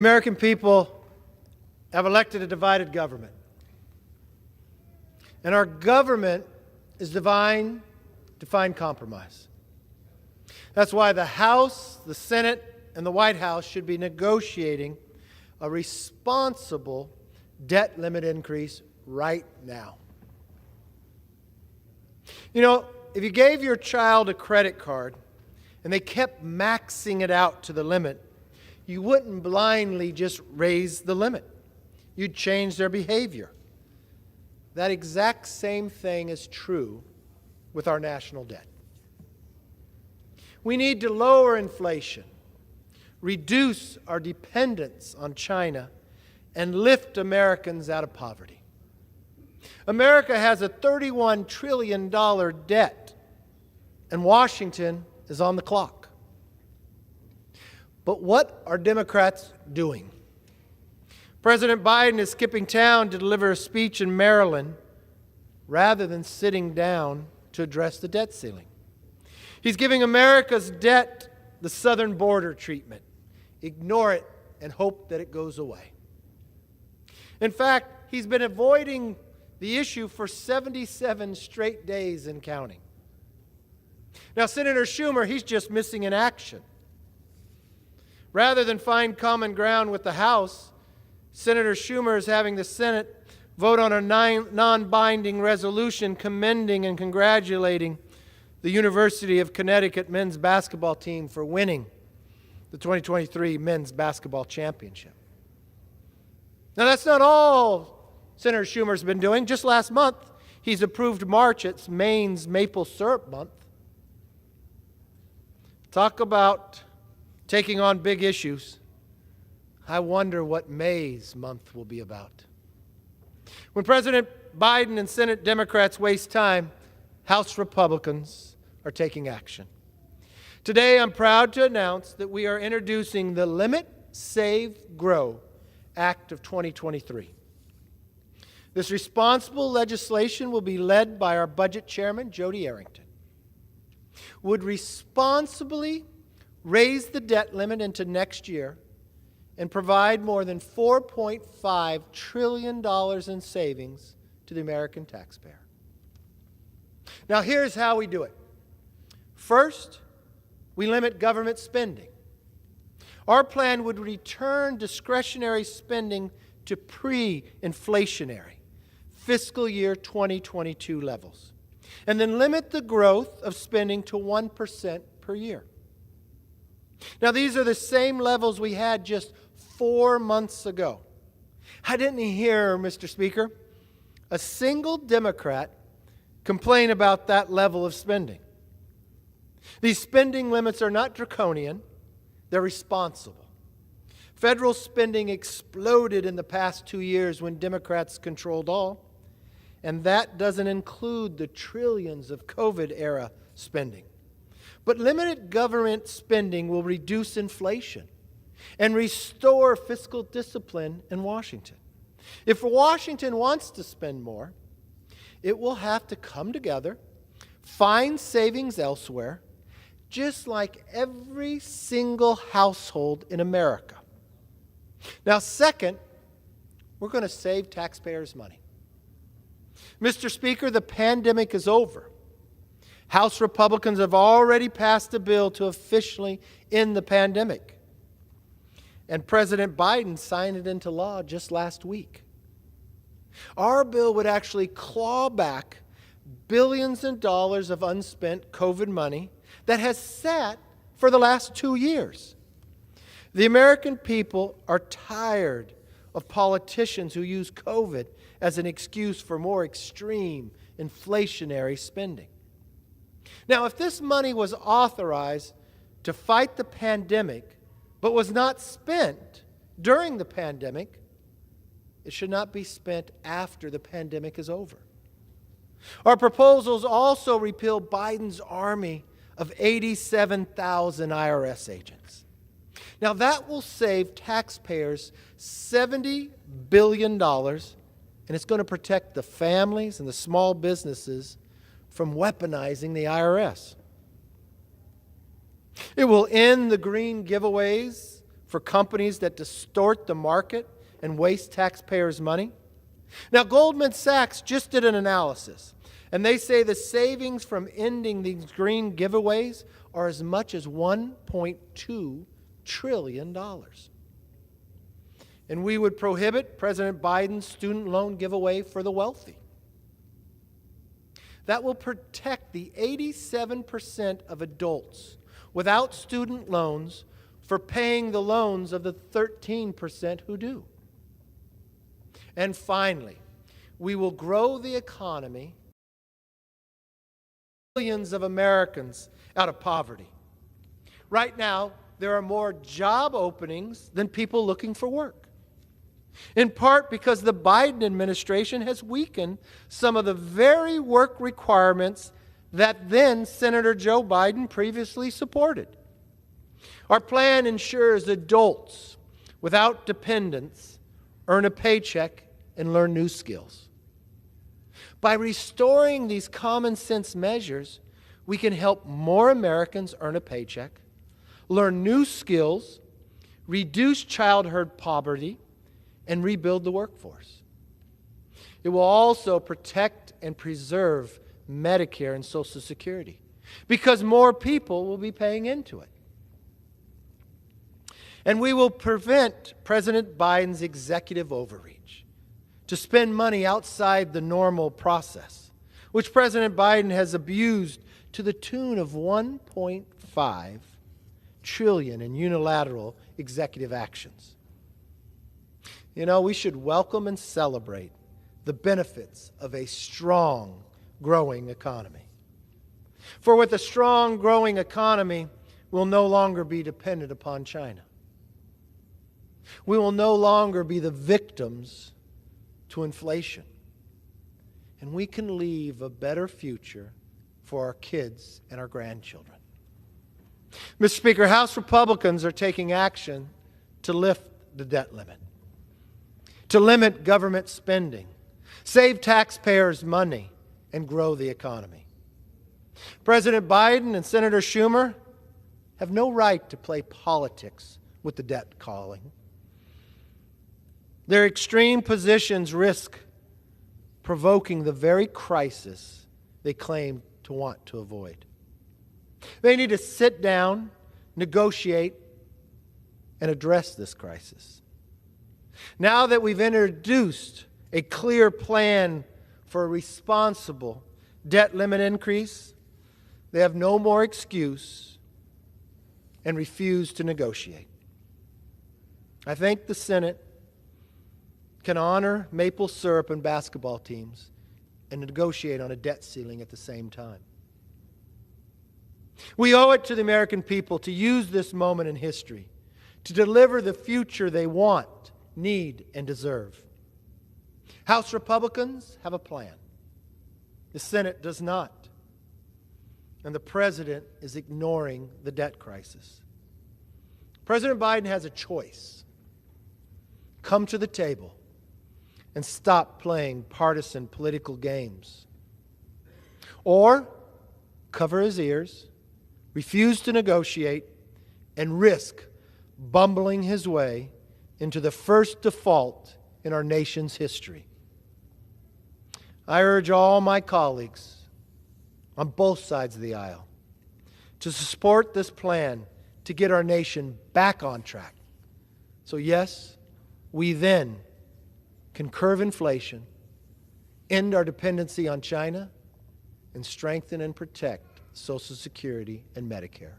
American people have elected a divided government. And our government is designed to find compromise. That's why the House, the Senate, and the White House should be negotiating a responsible debt limit increase right now. You know, if you gave your child a credit card and they kept maxing it out to the limit, you wouldn't blindly just raise the limit. You'd change their behavior. That exact same thing is true with our national debt. We need to lower inflation, reduce our dependence on China, and lift Americans out of poverty. America has a $31 trillion debt, and Washington is on the clock. But what are Democrats doing? President Biden is skipping town to deliver a speech in Maryland rather than sitting down to address the debt ceiling. He's giving America's debt the southern border treatment. Ignore it and hope that it goes away. In fact, he's been avoiding the issue for 77 straight days and counting. Now, Senator Schumer, he's just missing in action. Rather than find common ground with the House, Senator Schumer is having the Senate vote on a non-binding resolution commending and congratulating the University of Connecticut men's basketball team for winning the 2023 men's basketball championship. Now, that's not all Senator Schumer's been doing. Just last month, he's approved March as Maine's Maple Syrup Month. Talk about taking on big issues. I wonder what May's month will be about. When President Biden and Senate Democrats waste time, House Republicans are taking action. Today, I'm proud to announce that we are introducing the Limit, Save, Grow Act of 2023. This responsible legislation will be led by our Budget Chairman, Jody Arrington. Would responsibly raise the debt limit into next year and provide more than $4.5 trillion in savings to the American taxpayer. Now, here's how we do it. First, we limit government spending. Our plan would return discretionary spending to pre-inflationary fiscal year 2022 levels, and then limit the growth of spending to 1% per year. Now, these are the same levels we had just 4 months ago. I didn't hear, Mr. Speaker, a single Democrat complain about that level of spending. These spending limits are not draconian, they're responsible. Federal spending exploded in the past 2 years when Democrats controlled all, and that doesn't include the trillions of COVID-era spending. But limited government spending will reduce inflation and restore fiscal discipline in Washington. If Washington wants to spend more, it will have to come together, find savings elsewhere, just like every single household in America. Now, second, we're going to save taxpayers money. Mr. Speaker, the pandemic is over. House Republicans have already passed a bill to officially end the pandemic. And President Biden signed it into law just last week. Our bill would actually claw back billions of dollars of unspent COVID money that has sat for the last 2 years. The American people are tired of politicians who use COVID as an excuse for more extreme inflationary spending. Now, if this money was authorized to fight the pandemic, but was not spent during the pandemic, it should not be spent after the pandemic is over. Our proposals also repeal Biden's army of 87,000 IRS agents. Now, that will save taxpayers $70 billion, and it's going to protect the families and the small businesses from weaponizing the IRS. It will end the green giveaways for companies that distort the market and waste taxpayers' money? Now, Goldman Sachs just did an analysis, and they say the savings from ending these green giveaways are as much as $1.2 trillion. And we would prohibit President Biden's student loan giveaway for the wealthy. That will protect the 87% of adults without student loans for paying the loans of the 13% who do. And finally, we will grow the economy, millions of Americans out of poverty. Right now, there are more job openings than people looking for work, in part because the Biden administration has weakened some of the very work requirements that then Senator Joe Biden previously supported. Our plan ensures adults without dependents earn a paycheck and learn new skills. By restoring these common sense measures, we can help more Americans earn a paycheck, learn new skills, reduce childhood poverty, and rebuild the workforce. It will also protect and preserve Medicare and Social Security because more people will be paying into it. And we will prevent President Biden's executive overreach to spend money outside the normal process, which President Biden has abused to the tune of $1.5 trillion in unilateral executive actions. You know, we should welcome and celebrate the benefits of a strong, growing economy. For with a strong, growing economy, we'll no longer be dependent upon China. We will no longer be the victims to inflation. And we can leave a better future for our kids and our grandchildren. Mr. Speaker, House Republicans are taking action to lift the debt limit, to limit government spending, save taxpayers' money, and grow the economy. President Biden and Senator Schumer have no right to play politics with the debt calling. Their extreme positions risk provoking the very crisis they claim to want to avoid. They need to sit down, negotiate, and address this crisis. Now that we've introduced a clear plan for a responsible debt limit increase, they have no more excuse and refuse to negotiate. I think the Senate can honor maple syrup and basketball teams and negotiate on a debt ceiling at the same time. We owe it to the American people to use this moment in history to deliver the future they want, need, and deserve. House Republicans have a plan. The Senate does not. And the President is ignoring the debt crisis. President Biden has a choice. Come to the table and stop playing partisan political games. Or cover his ears, refuse to negotiate, and risk bumbling his way into the first default in our nation's history. I urge all my colleagues on both sides of the aisle to support this plan to get our nation back on track. So yes, we then can curb inflation, end our dependency on China, and strengthen and protect Social Security and Medicare.